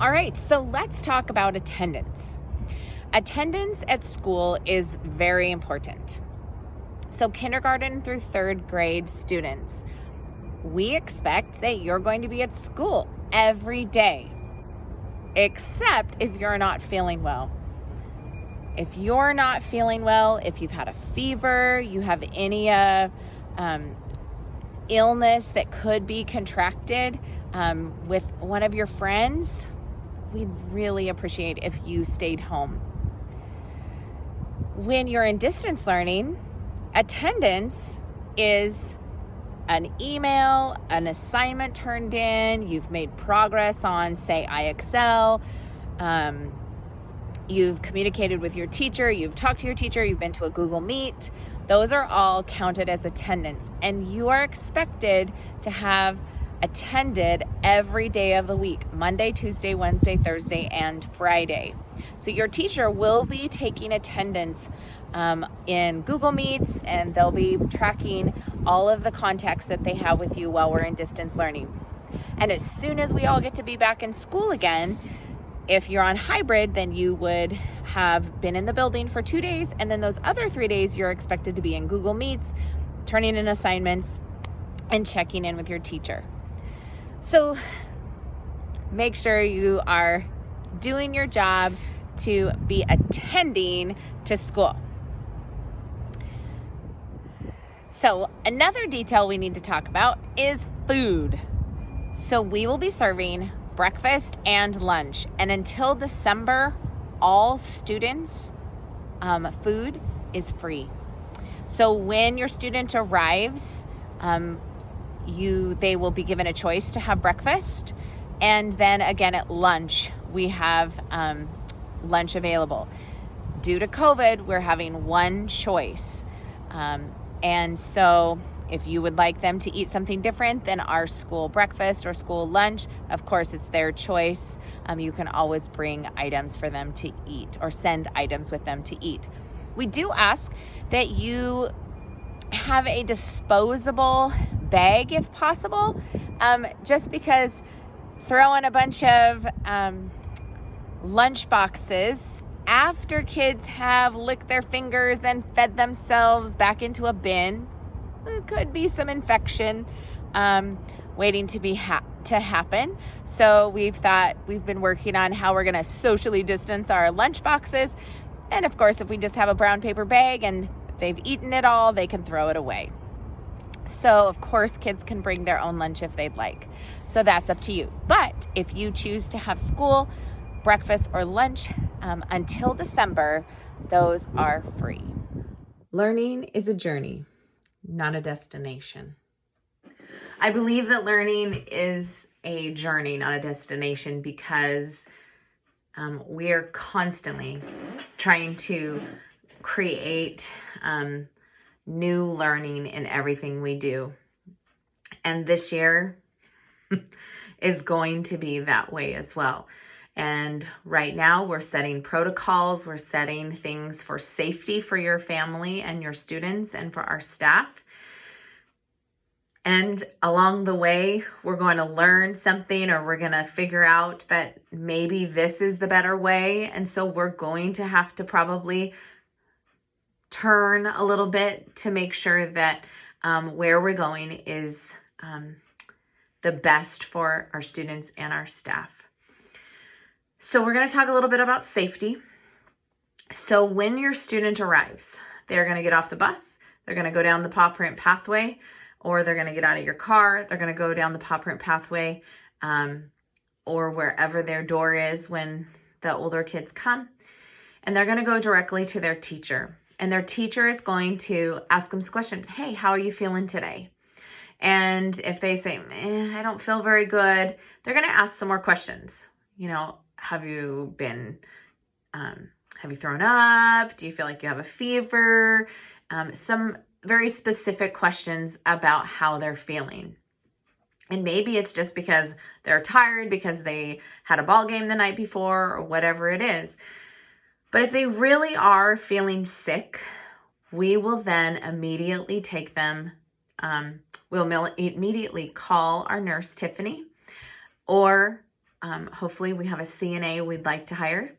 All right, so let's talk about attendance. Attendance at school is very important. So, kindergarten through third grade students, we expect that you're going to be at school every day, except if you're not feeling well. If you're not feeling well, if you've had a fever, you have any illness that could be contracted with one of your friends, we'd really appreciate if you stayed home. When you're in distance learning, attendance is an email, an assignment turned in, you've made progress on, say, IXL, you've communicated with your teacher, you've talked to your teacher, you've been to a Google Meet. Those are all counted as attendance, and you are expected to have attended every day of the week: Monday, Tuesday, Wednesday, Thursday, and Friday. So your teacher will be taking attendance in Google Meets, and they'll be tracking all of the contacts that they have with you while we're in distance learning. And as soon as we all get to be back in school again, if you're on hybrid, then you would have been in the building for 2 days, and then those other 3 days you're expected to be in Google Meets, turning in assignments, and checking in with your teacher. So make sure you are doing your job to be attending to school. So another detail we need to talk about is food. So we will be serving breakfast and lunch, and until December, all students' food is free. So when your student arrives, they will be given a choice to have breakfast, and then again at lunch we have lunch available. Due to COVID, we're having one choice, and so if you would like them to eat something different than our school breakfast or school lunch, of course it's their choice. You can always bring items for them to eat or send items with them to eat. We do ask that you have a disposable bag if possible, just because throwing a bunch of lunch boxes after kids have licked their fingers and fed themselves back into a bin, it could be some infection waiting to happen. So we've been working on how we're going to socially distance our lunch boxes. And of course, if we just have a brown paper bag and they've eaten it all, they can throw it away. So of course, kids can bring their own lunch if they'd like. So that's up to you. But if you choose to have school, breakfast, or lunch until December, those are free. Learning is a journey, not a destination. I believe that learning is a journey, not a destination, because we are constantly trying to create new learning in everything we do. And this year is going to be that way as well. And right now we're setting protocols, we're setting things for safety for your family and your students and for our staff. And along the way, we're going to learn something, or we're going to figure out that maybe this is the better way. And so we're going to have to probably turn a little bit to make sure that where we're going is the best for our students and our staff. So we're going to talk a little bit about safety. So when your student arrives, they're going to get off the bus, they're going to go down the paw print pathway, or they're going to get out of your car, they're going to go down the paw print pathway, or wherever their door is when the older kids come, and they're going to go directly to their teacher. And their teacher is going to ask them this question: hey, how are you feeling today? And if they say, I don't feel very good, they're going to ask some more questions. Have you thrown up? Do you feel like you have a fever? Some very specific questions about how they're feeling. And maybe it's just because they're tired because they had a ball game the night before or whatever it is. But if they really are feeling sick, we will then immediately take them, we'll immediately call our nurse, Tiffany, or hopefully we have a CNA we'd like to hire,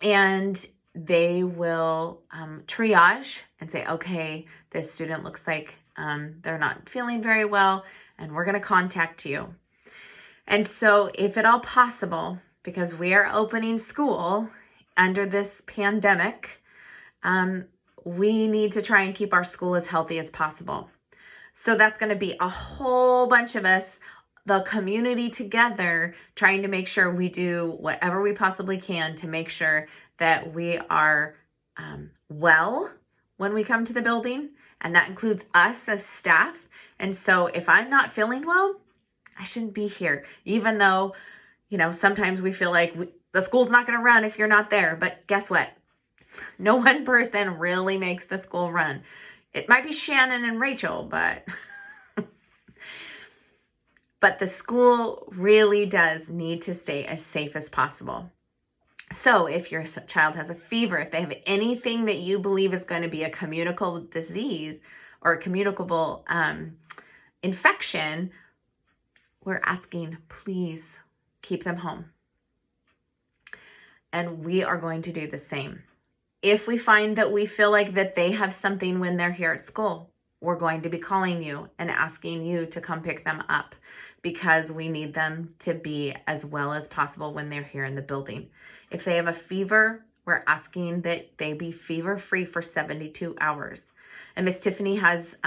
and they will triage and say, okay, this student looks like they're not feeling very well, and we're going to contact you. And so if at all possible, because we are opening school under this pandemic, we need to try and keep our school as healthy as possible. So that's going to be a whole bunch of us, the community together, trying to make sure we do whatever we possibly can to make sure that we are well when we come to the building. And that includes us as staff. And so if I'm not feeling well, I shouldn't be here, even though, sometimes we feel like the school's not going to run if you're not there. But guess what? No one person really makes the school run. It might be Shannon and Rachel, but the school really does need to stay as safe as possible. So if your child has a fever, if they have anything that you believe is going to be a communicable disease or a communicable infection, we're asking, please keep them home. And we are going to do the same. If we find that we feel like that they have something when they're here at school, we're going to be calling you and asking you to come pick them up, because we need them to be as well as possible when they're here in the building. If they have a fever, we're asking that they be fever-free for 72 hours. And Miss Tiffany has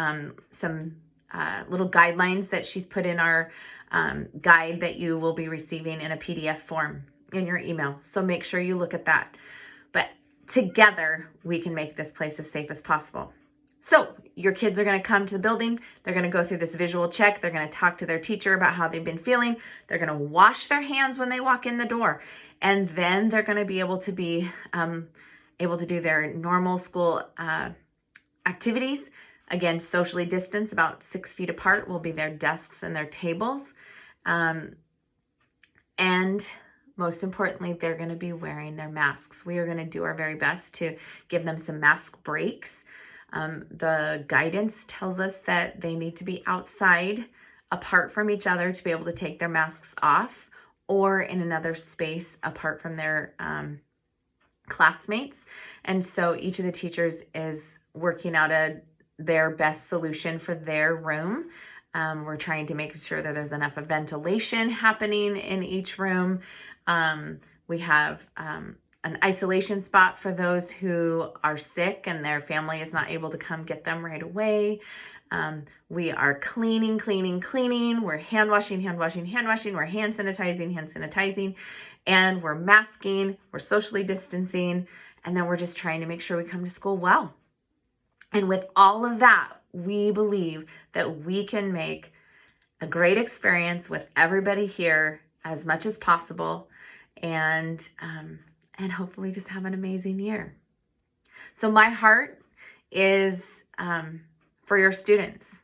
some little guidelines that she's put in our guide that you will be receiving in a PDF form in your email. So make sure you look at that. But together, we can make this place as safe as possible. So your kids are going to come to the building. They're going to go through this visual check. They're going to talk to their teacher about how they've been feeling. They're going to wash their hands when they walk in the door. And then they're going to be able to do their normal school activities. Again, socially distanced, about 6 feet apart will be their desks and their tables. And most importantly, they're going to be wearing their masks. We are going to do our very best to give them some mask breaks. The guidance tells us that they need to be outside, apart from each other, to be able to take their masks off, or in another space apart from their classmates. And so each of the teachers is working out their best solution for their room. We're trying to make sure that there's enough of ventilation happening in each room. We have an isolation spot for those who are sick and their family is not able to come get them right away. We are cleaning. We're hand washing. We're hand sanitizing, and we're masking. We're socially distancing. And then we're just trying to make sure we come to school well. And with all of that, we believe that we can make a great experience with everybody here as much as possible, and hopefully just have an amazing year. So my heart is for your students.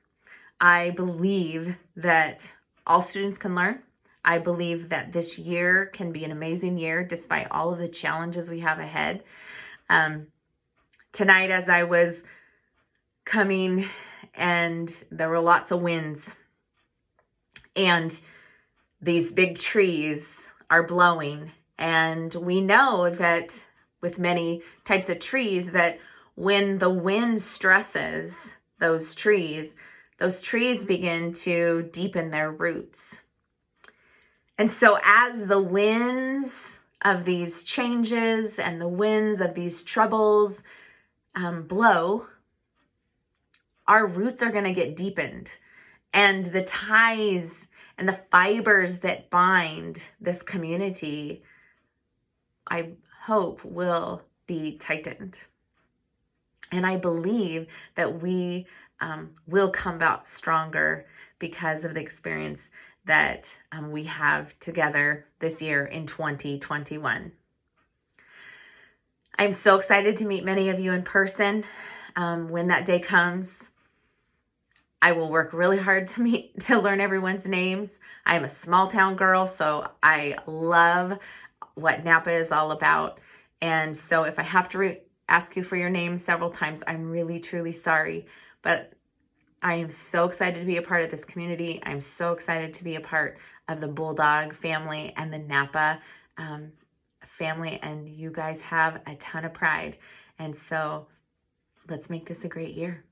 I believe that all students can learn. I believe that this year can be an amazing year despite all of the challenges we have ahead. Tonight, as I was coming, and there were lots of winds, and these big trees are blowing, and we know that with many types of trees, that when the wind stresses those trees begin to deepen their roots. And so as the winds of these changes and the winds of these troubles blow, our roots are going to get deepened, and the ties and the fibers that bind this community, I hope, will be tightened. And I believe that we will come out stronger because of the experience that we have together this year in 2021. I'm so excited to meet many of you in person. When that day comes, I will work really hard to learn everyone's names. I am a small town girl, so I love what Napa is all about. And so if I have to ask you for your name several times, I'm really, truly sorry. But I am so excited to be a part of this community. I'm so excited to be a part of the Bulldog family and the Napa family, and you guys have a ton of pride. And so let's make this a great year.